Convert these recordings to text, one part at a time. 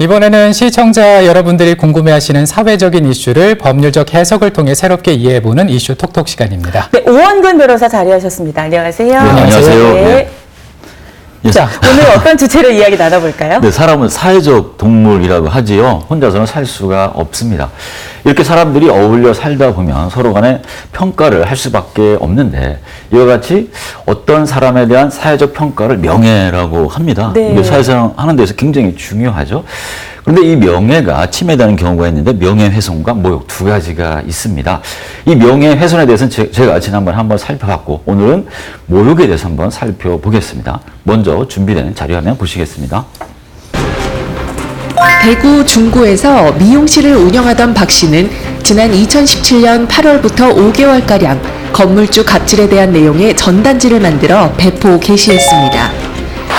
이번에는 시청자 여러분들이 궁금해하시는 사회적인 이슈를 법률적 해석을 통해 새롭게 이해해보는 이슈 톡톡 시간입니다. 네, 오원근 변호사 자리하셨습니다. 안녕하세요. 네, 안녕하세요. 네. 자, 오늘 어떤 주제로 이야기 나눠볼까요? 네, 사람은 사회적 동물이라고 하지요. 혼자서는 살 수가 없습니다. 이렇게 사람들이 어울려 살다 보면 서로 간에 평가를 할 수밖에 없는데, 이와 같이 어떤 사람에 대한 사회적 평가를 명예라고 합니다. 네. 이게 사회생활 하는 데서 굉장히 중요하죠. 그런데 이 명예가 침해되는 경우가 있는데, 명예훼손과 모욕 두 가지가 있습니다. 이 명예훼손에 대해서는 제가 지난번에 한번 살펴봤고, 오늘은 모욕에 대해서 한번 살펴보겠습니다. 먼저 준비된 자료화면 보시겠습니다. 대구 중구에서 미용실을 운영하던 박 씨는 지난 2017년 8월부터 5개월가량 건물주 갑질에 대한 내용의 전단지를 만들어 배포 게시했습니다.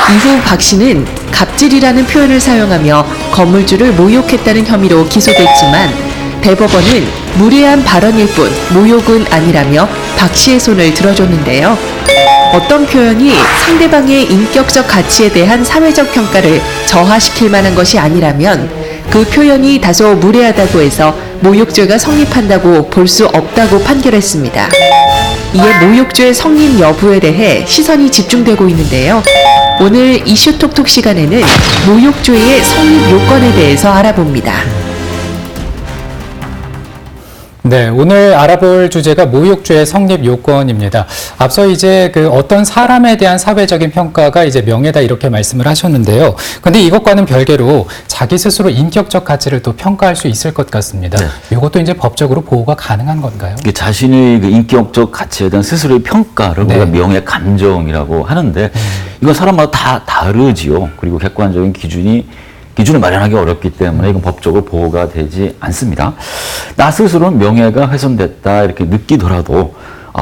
이후 박 씨는 갑질이라는 표현을 사용하며 건물주를 모욕했다는 혐의로 기소됐지만 대법원은 무례한 발언일 뿐 모욕은 아니라며 박 씨의 손을 들어줬는데요. 어떤 표현이 상대방의 인격적 가치에 대한 사회적 평가를 저하시킬 만한 것이 아니라면 그 표현이 다소 무례하다고 해서 모욕죄가 성립한다고 볼 수 없다고 판결했습니다. 이에 모욕죄 성립 여부에 대해 시선이 집중되고 있는데요. 오늘 이슈 톡톡 시간에는 모욕죄의 성립 요건에 대해서 알아봅니다. 네, 오늘 알아볼 주제가 모욕죄의 성립 요건입니다. 앞서 이제 어떤 사람에 대한 사회적인 평가가 이제 명예다 이렇게 말씀을 하셨는데요. 근데 이것과는 별개로 자기 스스로 인격적 가치를 또 평가할 수 있을 것 같습니다. 네. 이것도 이제 법적으로 보호가 가능한 건가요? 자신의 그 인격적 가치에 대한 스스로의 평가를 우리가 명예 감정이라고 하는데, 이건 사람마다 다 다르지요. 그리고 객관적인 기준을 마련하기 어렵기 때문에 이건 법적으로 보호가 되지 않습니다. 나 스스로는 명예가 훼손됐다 이렇게 느끼더라도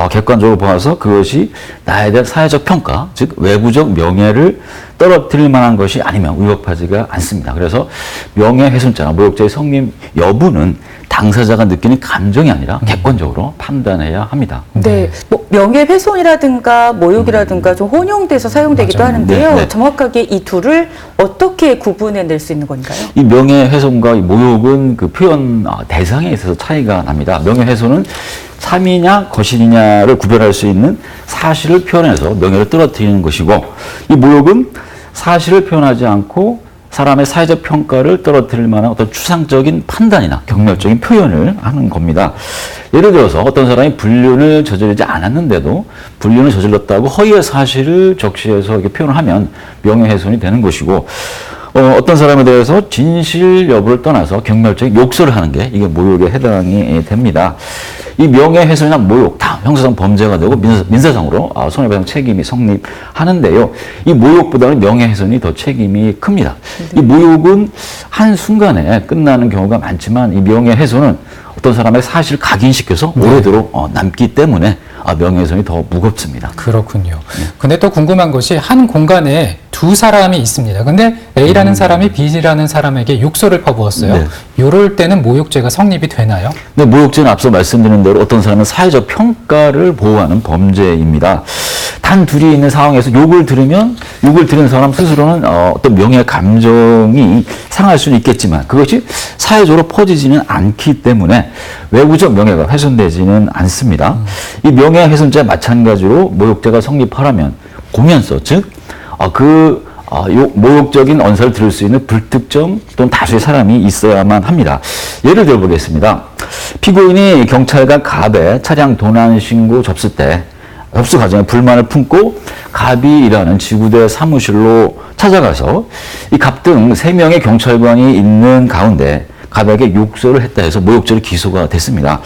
객관적으로 보아서 그것이 나에 대한 사회적 평가, 즉 외부적 명예를 떨어뜨릴 만한 것이 아니면 위법하지가 않습니다. 그래서 명예훼손죄나 모욕죄의 성립 여부는 당사자가 느끼는 감정이 아니라 객관적으로 판단해야 합니다. 네, 뭐 명예훼손이라든가 모욕이라든가 좀 혼용돼서 사용되기도 맞아요. 하는데요. 네, 네. 정확하게 이 둘을 어떻게 구분해낼 수 있는 건가요? 이 명예훼손과 이 모욕은 그 표현 대상에 있어서 차이가 납니다. 명예훼손은 참이냐 거실이냐를 구별할 수 있는 사실을 표현해서 명예를 떨어뜨리는 것이고, 이 모욕은 사실을 표현하지 않고 사람의 사회적 평가를 떨어뜨릴 만한 어떤 추상적인 판단이나 경멸적인 표현을 하는 겁니다. 예를 들어서 어떤 사람이 불륜을 저지르지 않았는데도 불륜을 저질렀다고 허위의 사실을 적시해서 이렇게 표현을 하면 명예훼손이 되는 것이고, 어떤 사람에 대해서 진실 여부를 떠나서 경멸적인 욕설을 하는 게 이게 모욕에 해당이 됩니다. 이 명예훼손이나 모욕 다 형사상 범죄가 되고 민사상으로 손해배상 책임이 성립하는데요. 이 모욕보다는 명예훼손이 더 책임이 큽니다. 이 모욕은 한순간에 끝나는 경우가 많지만, 이 명예훼손은 어떤 사람의 사실을 각인시켜서 오래도록 남기 때문에 명예훼손이 더 무겁습니다. 그렇군요. 근데 또 궁금한 것이 한 공간에 두 사람이 있습니다. 근데 A라는 사람이 B라는 사람에게 욕설을 퍼부었어요. 네. 이럴 때는 모욕죄가 성립이 되나요? 네, 모욕죄는 앞서 말씀드린 대로 어떤 사람은 사회적 평가를 보호하는 범죄입니다. 단 둘이 있는 상황에서 욕을 들으면 욕을 들은 사람 스스로는 어떤 명예 감정이 상할 수는 있겠지만 그것이 사회적으로 퍼지지는 않기 때문에 외부적 명예가 훼손되지는 않습니다. 이 명예훼손죄와 마찬가지로 모욕죄가 성립하려면 공연서, 즉 모욕적인 언사를 들을 수 있는 불특정 또는 다수의 사람이 있어야만 합니다. 예를 들어 보겠습니다. 피고인이 경찰관 갑에 차량 도난 신고 접수 때 접수 과정에 불만을 품고 갑이 일하는 지구대 사무실로 찾아가서 이 갑 등 3명의 경찰관이 있는 가운데 갑에게 욕설을 했다 해서 모욕죄로 기소가 됐습니다.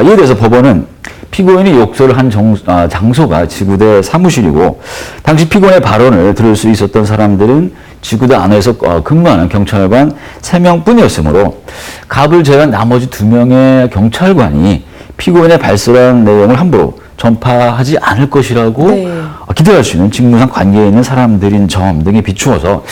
이에 대해서 법원은 피고인이 욕설을 한 장소가 지구대 사무실이고, 당시 피고인의 발언을 들을 수 있었던 사람들은 지구대 안에서 근무하는 경찰관 3명뿐이었으므로 갑을 제외한 나머지 2명의 경찰관이 피고인의 발설한 내용을 함부로 전파하지 않을 것이라고 기대할 수 있는 직무상 관계에 있는 사람들인 점 등에 비추어서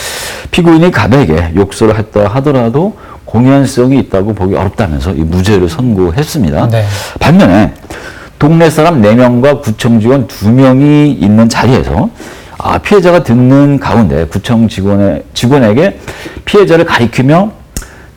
피고인이 갑에게 욕설을 했다 하더라도 공연성이 있다고 보기 어렵다면서 이 무죄를 선고했습니다. 네. 반면에 동네 사람 4명과 구청 직원 2명이 있는 자리에서 피해자가 듣는 가운데 구청 직원에게 피해자를 가리키며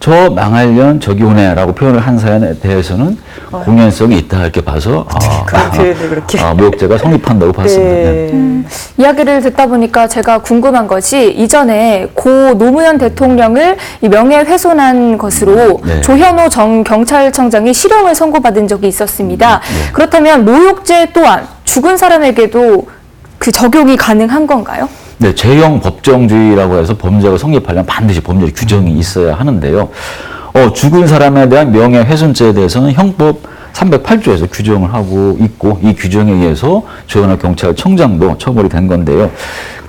저 망할년 저기 오네라고 표현을 한 사연에 대해서는 공연성이 있다 이렇게 봐서 그런 표현을 그렇게. 모욕죄가 성립한다고 봤습니다. 네. 이야기를 듣다 보니까 제가 궁금한 것이 이전에 고 노무현 대통령을 이 명예훼손한 것으로 네. 조현오 전 경찰청장이 실형을 선고받은 적이 있었습니다. 그렇다면 모욕죄 또한 죽은 사람에게도 그 적용이 가능한 건가요? 네, 죄형 법정주의라고 해서 범죄가 성립하려면 반드시 법률 규정이 있어야 하는데요. 죽은 사람에 대한 명예훼손죄에 대해서는 형법 308조에서 규정을 하고 있고 이 규정에 의해서 조현호 경찰청장도 처벌이 된 건데요.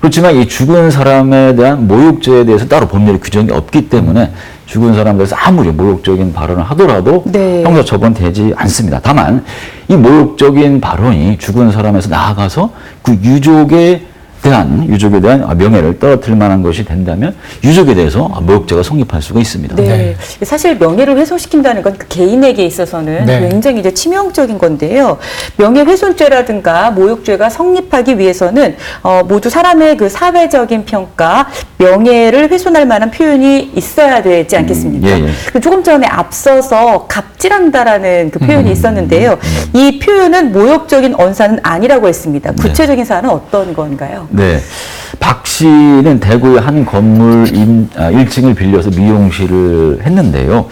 그렇지만 이 죽은 사람에 대한 모욕죄에 대해서 따로 법률 규정이 없기 때문에 죽은 사람에 대해서 아무리 모욕적인 발언을 하더라도 네. 형사처벌되지 않습니다. 다만 이 모욕적인 발언이 죽은 사람에서 나아가서 그 유족에 대한 명예를 떨어뜨릴 만한 것이 된다면 유족에 대해서 모욕죄가 성립할 수가 있습니다. 네. 사실 명예를 훼손시킨다는 건 그 개인에게 있어서는 네. 굉장히 이제 치명적인 건데요. 명예훼손죄라든가 모욕죄가 성립하기 위해서는 모두 사람의 그 사회적인 평가, 명예를 훼손할 만한 표현이 있어야 되지 않겠습니까? 예, 예. 조금 전에 앞서서 갑질한다라는 그 표현이 있었는데요. 이 표현은 모욕적인 언사는 아니라고 했습니다. 구체적인 사안은 어떤 건가요? 네. 박 씨는 대구의 한 건물 1층을 빌려서 미용실을 했는데요.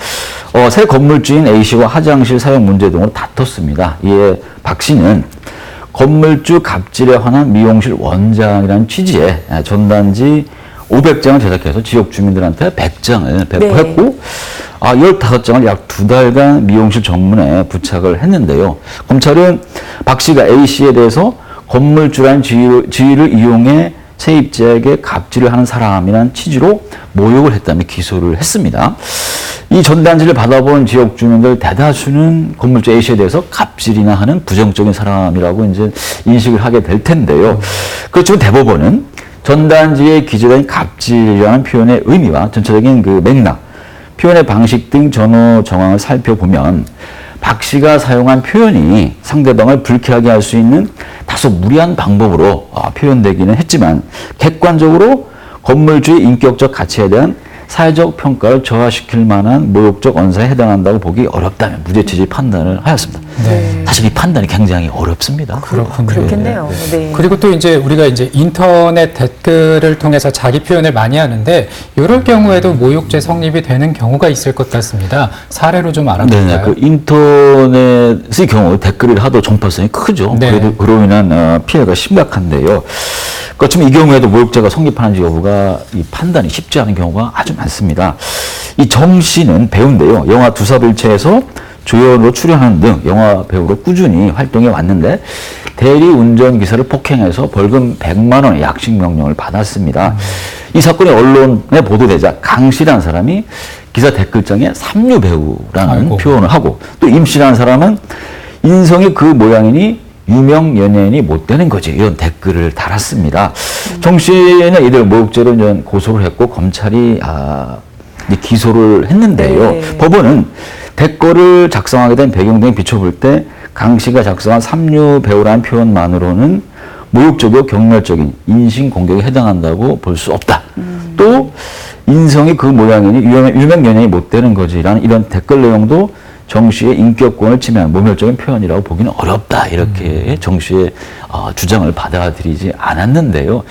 새 건물주인 A 씨와 화장실 사용 문제 등으로 다퉜습니다. 이에 박 씨는 건물주 갑질에 관한 미용실 원장이라는 취지의 전단지 500장을 제작해서 지역 주민들한테 100장을 배포했고 15장을 약 2달간 미용실 정문에 부착을 했는데요. 검찰은 박 씨가 A 씨에 대해서 건물주라는 지위를 이용해 세입자에게 갑질을 하는 사람이라는 취지로 모욕을 했다며 기소를 했습니다. 이 전단지를 받아본 지역 주민들 대다수는 건물주 A씨에 대해서 갑질이나 하는 부정적인 사람이라고 이제 인식을 하게 될 텐데요. 그렇지만 대법원은 전단지에 기재된 갑질이라는 표현의 의미와 전체적인 그 맥락, 표현의 방식 등 전후 정황을 살펴보면 박 씨가 사용한 표현이 상대방을 불쾌하게 할 수 있는 다소 무리한 방법으로 표현되기는 했지만 객관적으로 건물주의 인격적 가치에 대한 사회적 평가를 저하시킬 만한 모욕적 언사에 해당한다고 보기 어렵다면 무죄 취지 판단을 하였습니다. 네. 사실 이 판단이 굉장히 어렵습니다. 그렇군요. 그렇겠네요. 네. 그리고 또 이제 우리가 이제 인터넷 댓글을 통해서 자기 표현을 많이 하는데 이럴 경우에도 모욕죄 성립이 되는 경우가 있을 것 같습니다. 사례로 좀 알아볼까요? 네, 그 인터넷의 경우 댓글을 하도 전파성이 크죠. 네. 그로 인한 피해가 심각한데요. 그렇지만 이 경우에도 모욕죄가 성립하는지 여부가 이 판단이 쉽지 않은 경우가 아주 많습니다. 이 정 씨는 배우인데요. 영화 두삽일체에서 조연으로 출연하는 등 영화 배우로 꾸준히 활동해 왔는데 대리 운전기사를 폭행해서 벌금 100만 원의 약식 명령을 받았습니다. 이 사건이 언론에 보도되자 강 씨라는 사람이 기사 댓글장에 삼류 배우라는 표현을 하고 또 임 씨라는 사람은 인성이 그 모양이니 유명 연예인이 못 되는 거지 이런 댓글을 달았습니다. 정 씨는 이들 모욕죄로 이제 고소를 했고 검찰이 기소를 했는데요. 네. 법원은 댓글을 작성하게 된 배경 등을 비춰볼 때 강 씨가 작성한 삼류 배우라는 표현만으로는 모욕적이고 경멸적인 인신 공격에 해당한다고 볼 수 없다. 또 인성이 그 모양이니 유명 연예인이 못 되는 거지라는 이런 댓글 내용도 정 씨의 인격권을 침해한 모멸적인 표현이라고 보기는 어렵다. 이렇게 정 씨의 주장을 받아들이지 않았는데요.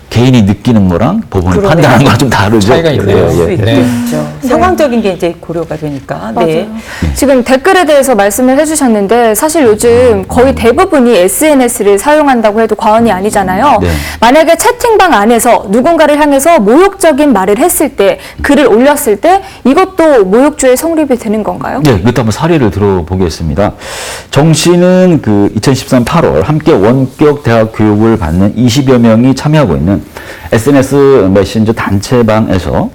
개인이 느끼는 거랑 법원이 그러네요. 판단하는 거랑 좀 다르죠. 차이가 있네요. 그럴 수 예. 있겠죠. 상황적인 게 이제 고려가 되니까. 네. 맞아요. 지금 댓글에 대해서 말씀을 해주셨는데 사실 요즘 거의 대부분이 SNS를 사용한다고 해도 과언이 아니잖아요. 네. 만약에 채팅방 안에서 누군가를 향해서 모욕적인 말을 했을 때, 글을 올렸을 때 이것도 모욕죄의 성립이 되는 건가요? 네, 이것도 한번 사례를 들어보겠습니다. 정 씨는 그 2013 8월 함께 원격 대학 교육을 받는 20여 명이 참여하고 있는 SNS 메신저 단체방에서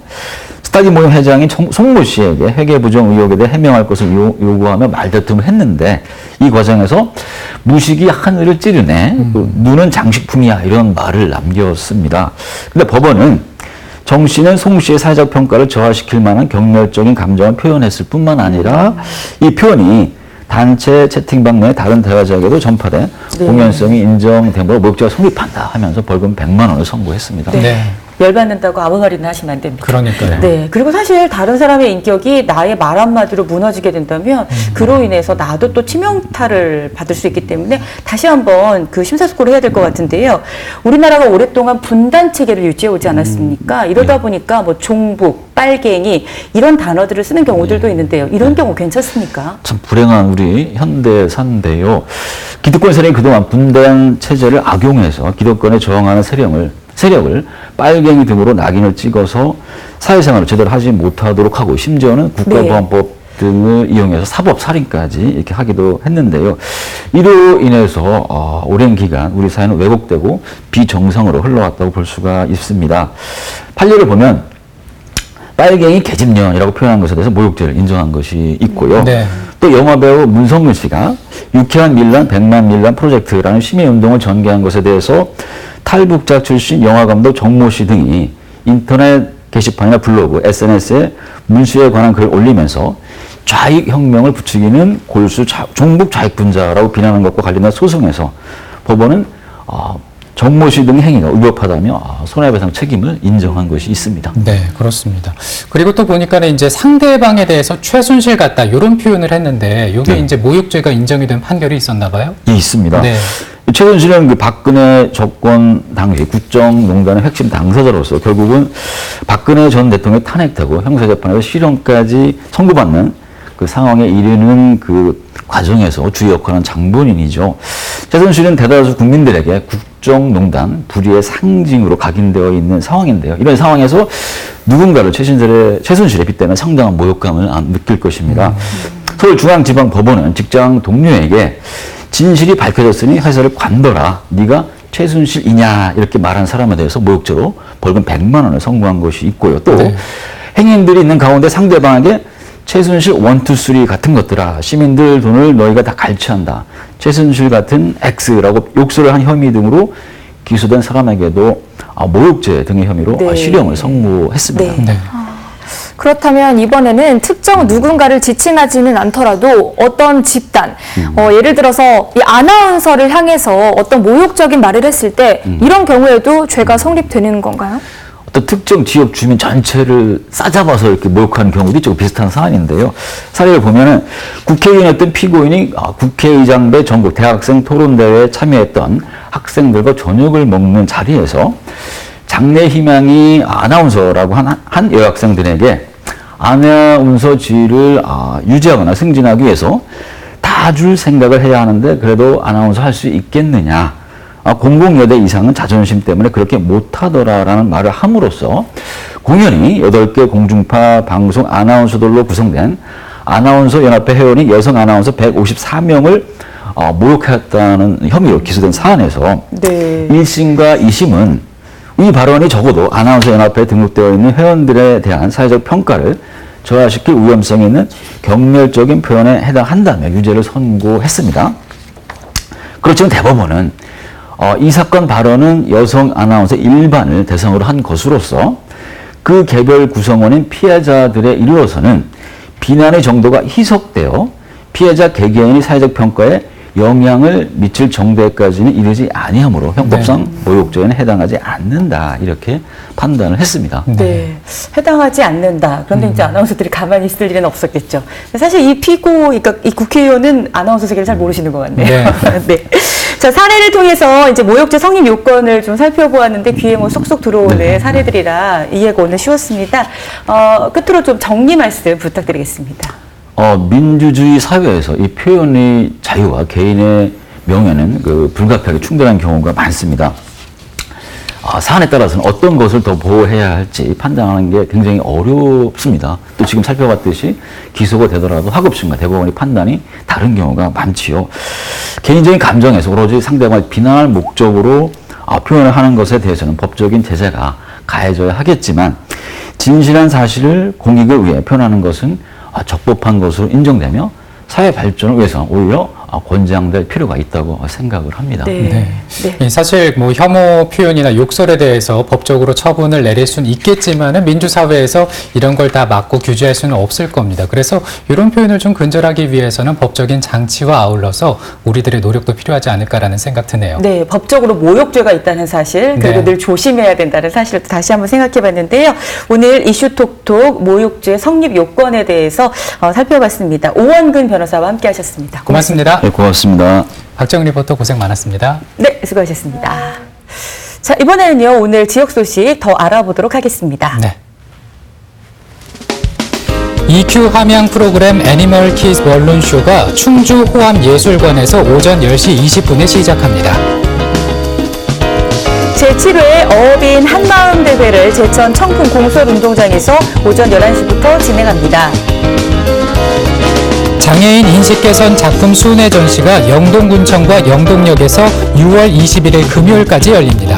스타디 모임 회장인 송모 씨에게 회계부정 의혹에 대해 해명할 것을 요구하며 말다툼을 했는데 이 과정에서 무식이 하늘을 찌르네, 눈은 장식품이야 이런 말을 남겼습니다. 근데 법원은 정 씨는 송 씨의 사회적 평가를 저하시킬 만한 경멸적인 감정을 표현했을 뿐만 아니라 이 표현이 단체 채팅방 내 다른 대화자에게도 전파돼 네. 공연성이 인정되므로 모욕죄가 성립한다 하면서 벌금 100만 원을 선고했습니다. 네. 열받는다고 아무 말이나 하시면 안 됩니다. 그러니까요. 네. 그리고 사실 다른 사람의 인격이 나의 말 한마디로 무너지게 된다면 그로 인해서 나도 또 치명타를 받을 수 있기 때문에 다시 한번 그 심사숙고를 해야 될 것 같은데요. 우리나라가 오랫동안 분단 체계를 유지해 오지 않았습니까? 이러다 보니까 뭐 종북, 빨갱이 이런 단어들을 쓰는 경우들도 있는데요. 이런 경우 괜찮습니까? 참 불행한 우리 현대사인데요. 기득권 세력이 그동안 분단 체제를 악용해서 기득권에 저항하는 세력을 빨갱이 등으로 낙인을 찍어서 사회생활을 제대로 하지 못하도록 하고 심지어는 국가보안법 등을 이용해서 사법살인까지 이렇게 하기도 했는데요. 이로 인해서 오랜 기간 우리 사회는 왜곡되고 비정상으로 흘러왔다고 볼 수가 있습니다. 판례를 보면 빨갱이 계집년이라고 표현한 것에 대해서 모욕죄를 인정한 것이 있고요. 네. 또 영화배우 문성문 씨가 유쾌한 밀란, 100만 밀란 프로젝트라는 시민운동을 전개한 것에 대해서 탈북자 출신 영화감독 정모 씨 등이 인터넷 게시판이나 블로그, SNS에 문수에 관한 글을 올리면서 좌익혁명을 부추기는 골수 종북 좌익분자라고 비난한 것과 관련된 소송에서 법원은 정모 씨 등의 행위가 위법하다며 손해배상 책임을 인정한 것이 있습니다. 네, 그렇습니다. 그리고 또 보니까는 이제 상대방에 대해서 최순실 같다 이런 표현을 했는데 이게 네. 이제 모욕죄가 인정이 된 판결이 있었나 봐요. 예, 있습니다. 네. 최순실은 그 박근혜 정권 당시 국정농단의 핵심 당사자로서 결국은 박근혜 전 대통령이 탄핵되고 형사재판에서 실형까지 선고받는 그 상황에 이르는 그 과정에서 주요 역할은 장본인이죠. 최순실은 대다수 국민들에게 국정농단 불의의 상징으로 각인되어 있는 상황인데요. 이런 상황에서 누군가를 최순실에 빗대면 상당한 모욕감을 느낄 것입니다. 서울중앙지방법원은 직장 동료에게 진실이 밝혀졌으니 회사를 관둬라. 네가 최순실이냐 이렇게 말한 사람에 대해서 모욕죄로 벌금 100만 원을 선고한 것이 있고요. 또 네. 행인들이 있는 가운데 상대방에게 최순실 1, 2, 3 같은 것들아 시민들 돈을 너희가 다 갈취한다. 최순실 같은 X라고 욕설을 한 혐의 등으로 기소된 사람에게도 모욕죄 등의 혐의로 네. 실형을 선고했습니다. 네. 네. 그렇다면 이번에는 특정 누군가를 지칭하지는 않더라도 어떤 집단, 예를 들어서 이 아나운서를 향해서 어떤 모욕적인 말을 했을 때 이런 경우에도 죄가 성립되는 건가요? 어떤 특정 지역 주민 전체를 싸잡아서 이렇게 모욕하는 경우도 있죠. 비슷한 사안인데요. 사례를 보면은 국회의원이었던 피고인이 국회의장배 전국 대학생 토론대회에 참여했던 학생들과 저녁을 먹는 자리에서 장래 희망이 아나운서라고 한 여학생들에게 아나운서직을 유지하거나 승진하기 위해서 다 줄 생각을 해야 하는데 그래도 아나운서 할 수 있겠느냐. 공공여대 이상은 자존심 때문에 그렇게 못하더라라는 말을 함으로써 공연히 8개 공중파 방송 아나운서들로 구성된 아나운서 연합회 회원이 여성 아나운서 154명을 모욕했다는 혐의로 기소된 사안에서 네. 1심과 2심은 이 발언이 적어도 아나운서 연합회에 등록되어 있는 회원들에 대한 사회적 평가를 저하시킬 위험성이 있는 경멸적인 표현에 해당한다며 유죄를 선고했습니다. 그렇지만 대법원은 이 사건 발언은 여성 아나운서 일반을 대상으로 한 것으로서 그 개별 구성원인 피해자들에 이르러서는 비난의 정도가 희석되어 피해자 개개인이 사회적 평가에 영향을 미칠 정도까지는 이르지 아니하므로 형법상 모욕죄에는 해당하지 않는다 이렇게 판단을 했습니다. 네. 해당하지 않는다. 그런데 이제 아나운서들이 가만히 있을 일은 없었겠죠. 사실 그러니까 이 국회의원은 아나운서 세계를 잘 모르시는 것 같네요. 네. 자, 사례를 통해서 이제 모욕죄 성립 요건을 좀 살펴보았는데 귀에 뭐 쏙쏙 들어오는 사례들이라 이해가 오늘 쉬웠습니다. 끝으로 좀 정리 말씀 부탁드리겠습니다. 민주주의 사회에서 이 표현의 자유와 개인의 명예는 불가피하게 충돌하는 경우가 많습니다. 사안에 따라서는 어떤 것을 더 보호해야 할지 판단하는 게 굉장히 어렵습니다. 또 지금 살펴봤듯이 기소가 되더라도 하급심과 대법원의 판단이 다른 경우가 많지요. 개인적인 감정에서 오로지 상대방을 비난할 목적으로 표현을 하는 것에 대해서는 법적인 제재가 가해져야 하겠지만 진실한 사실을 공익을 위해 표현하는 것은 적법한 것으로 인정되며 사회 발전을 위해서 오히려 권장될 필요가 있다고 생각을 합니다. 네. 네. 사실 뭐 혐오 표현이나 욕설에 대해서 법적으로 처분을 내릴 수는 있겠지만은 민주사회에서 이런 걸 다 막고 규제할 수는 없을 겁니다. 그래서 이런 표현을 좀 근절하기 위해서는 법적인 장치와 아울러서 우리들의 노력도 필요하지 않을까라는 생각 드네요. 네, 법적으로 모욕죄가 있다는 사실, 그리고 네. 늘 조심해야 된다는 사실을 또 다시 한번 생각해 봤는데요. 오늘 이슈톡톡 모욕죄 성립 요건에 대해서 살펴봤습니다. 오원근 변호사와 함께 하셨습니다. 고맙습니다. 네, 고맙습니다. 박정은 리포터 고생 많았습니다. 네, 수고하셨습니다. 자, 이번에는요, 오늘 지역 소식 더 알아보도록 하겠습니다. 네. EQ 함양 프로그램 애니멀 키즈 원론쇼가 충주 호암예술관에서 오전 10시 20분에 시작합니다. 제7회 어업인 한마음 대회를 제천 청풍 공설운동장에서 오전 11시부터 진행합니다. 장애인 인식 개선 작품 순회 전시가 영동군청과 영동역에서 6월 21일 금요일까지 열립니다.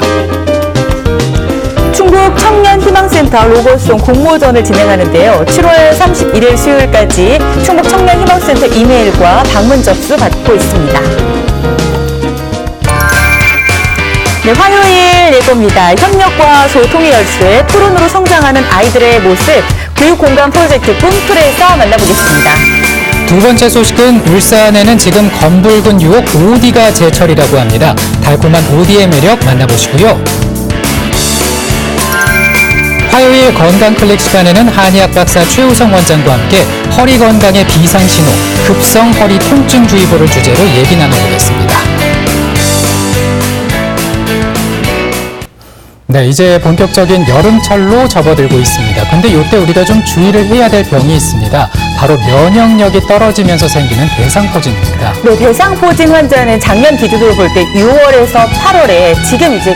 충북 청년희망센터 로고송 공모전을 진행하는데요. 7월 31일 수요일까지 충북 청년희망센터 이메일과 방문 접수 받고 있습니다. 네, 화요일 예고입니다. 협력과 소통의 열쇠, 토론으로 성장하는 아이들의 모습, 교육공간 프로젝트 꿈틀에서 만나보겠습니다. 두 번째 소식은 울산에는 지금 검붉은 유혹 오디가 제철이라고 합니다. 달콤한 오디의 매력 만나보시고요. 화요일 건강클릭 시간에는 한의학 박사 최우성 원장과 함께 허리 건강의 비상신호, 급성 허리 통증주의보를 주제로 얘기 나눠보겠습니다. 네, 이제 본격적인 여름철로 접어들고 있습니다. 근데 이때 우리가 좀 주의를 해야 될 병이 있습니다. 바로 면역력이 떨어지면서 생기는 대상포진입니다. 네, 대상포진 환자는 작년 기준으로 볼 때 6월에서 8월에 지금 이제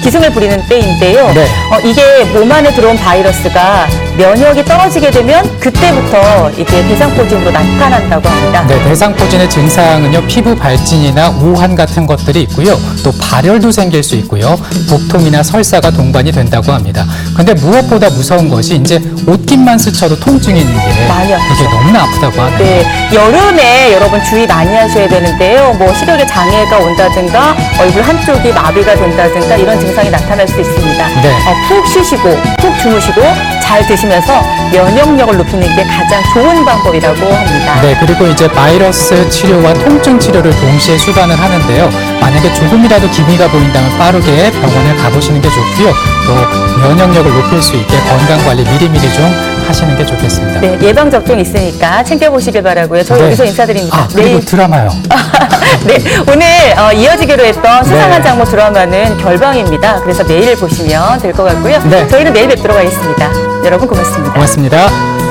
기승을 부리는 때인데요. 네. 이게 몸 안에 들어온 바이러스가 면역이 떨어지게 되면 그때부터 이게 대상포진으로 나타난다고 합니다. 네, 대상포진의 증상은요, 피부 발진이나 우한 같은 것들이 있고요. 또 발열도 생길 수 있고요. 복통이나 설사가 동반이 된다고 합니다. 근데 무엇보다 무서운 것이 이제 옷깃만 스쳐도 통증이 있는 게 많이 아프죠. 이게 너무나 아프다고 하네요. 네, 여름에 여러분 주의 많이 하셔야 되는데요. 뭐 시력에 장애가 온다든가 얼굴 한쪽이 마비가 된다든가 이런 증상이 나타날 수 있습니다. 네. 푹 쉬시고 푹 주무시고 잘 드시면서 면역력을 높이는 게 가장 좋은 방법이라고 합니다. 네, 그리고 이제 바이러스 치료와 통증 치료를 동시에 수반을 하는데요. 만약에 조금이라도 기미가 보인다면 빠르게 병원에 가보시는 게 좋고요. 또 면역력을 높일 수 있게 건강관리 미리미리 좀 하시는 게 좋겠습니다. 네, 예방접종 있으니까 챙겨보시길 바라고요. 저희 네. 여기서 인사드립니다. 아, 그리고 드라마요. 네, 오늘 이어지기로 했던 수상한 네. 장모 드라마는 결방입니다. 그래서 내일 보시면 될 것 같고요. 네. 저희는 내일 뵙도록 하겠습니다. 여러분 고맙습니다. 고맙습니다.